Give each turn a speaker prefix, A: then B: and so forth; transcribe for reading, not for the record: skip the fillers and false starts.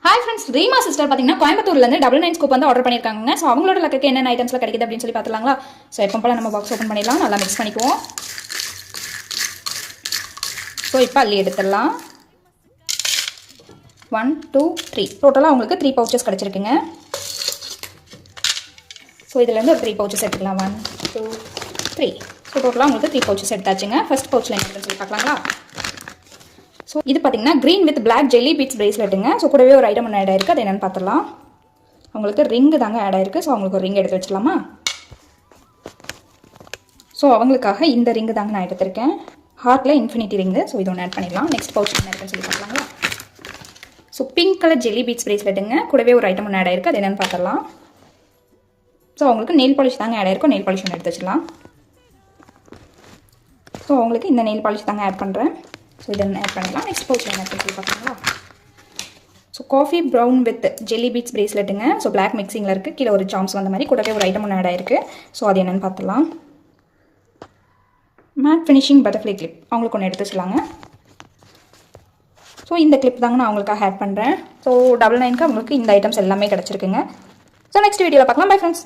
A: Hi friends, Reema sister பார்த்தீங்கன்னா கோயம்புத்தூர்லேருந்து 99 scoop வந்து ஆர்டர் பண்ணியிருக்காங்க. ஸோ அவங்களோட லக்கு என்னென்ன ஐட்டம்ஸ்லாம் கிடைக்குது அப்படின்னு சொல்லி பார்த்துலாங்களா. ஸோ எப்போ போல நம்ம பாக்ஸ் ஓப்பன் பண்ணிடலாம், நல்லா மிக்ஸ் பண்ணிக்குவோம். ஸோ இப்போ அள்ளி எடுத்துடலாம். 1 2 3 டோட்டலாக உங்களுக்கு 3 பவுச்சஸ் கிடச்சிருக்குங்க. ஸோ இதுலேருந்து ஒரு 3 பவுச்சஸ் எடுத்துக்கலாம். 1 2 3. ஸோ டோட்டலாக உங்களுக்கு 3 பவுச்சஸ் எடுத்தாச்சுங்க. ஃபர்ஸ்ட் பவுச்சில் என்ன சொல்லி பார்க்கலாங்களா. ஸோ இது பார்த்தீங்கன்னா green with black jelly beads பிரேஸ்லெட்டுங்க. ஸோ கூடவே ஒரு ஐட்டம் ஒன்று ஆட் ஆயிருக்கு, அது என்னென்னு பார்த்துடலாம். அவங்களுக்கு ரிங்கு தாங்க ஆட் ஆயிருக்கு. ஸோ அவங்களுக்கு ஒரு ரிங் எடுத்து வச்சிடலாமா. ஸோ அவங்களுக்காக இந்த ரிங்கு தாங்க நான் எடுத்திருக்கேன், ஹார்ட்டில் இன்ஃபினிட்டி ரிங்கு. ஸோ இது ஒன்று ஆட் பண்ணிடலாம். நெக்ஸ்ட் பவுச் என்ன இருக்குன்னு சொல்லி பார்க்கலாங்களா. So pink colour jelly beads பிரேஸ்லெட்டுங்க. கூடவே ஒரு ஐட்டம் ஒன்று ஆட் ஆயிருக்கு, அது என்னென்னு பார்த்துடலாம். ஸோ அவங்களுக்கு நெயில் பாலிஷ் தாங்க ஆட் ஆயிருக்கும், நெயில் பாலிஷ் ஒன்று எடுத்து வச்சிடலாம். ஸோ அவங்களுக்கு இந்த நெயில் பாலிஷ் தாங்க ஆட் பண்ணுறேன். ஸோ இதை ஆட் பண்ணிடலாம். நெக்ஸ்ட் பவுச்சில் என்ன சொல்லி பார்க்கலாங்களா. So coffee brown with jelly beads பிரேஸ்லெட்டுங்க. ஸோ பிளாக் மிக்சிங்கில் இருக்குது, கீழே ஒரு ஜாம்ஸ் வந்த மாதிரி, கூடவே ஒரு ஐட்டம் ஒன்று ஆட் ஆயிருக்கு. ஸோ அது என்னென்னு பார்த்துடலாம். மேட் ஃபினிஷிங் பட்டர்ஃப்ளை கிளிப் அவங்களுக்கு ஒன்று எடுத்து வச்சுலாங்க. ஸோ இந்த கிளிப் தாங்க நான் அவங்களுக்காக ஆட் பண்ணுறேன். ஸோ 99க்கு அவங்களுக்கு இந்த ஐட்டம்ஸ் எல்லாமே கிடச்சிருக்குங்க. ஸோ நெக்ஸ்ட் வீடியோவில் பார்க்கலாம். Bye friends.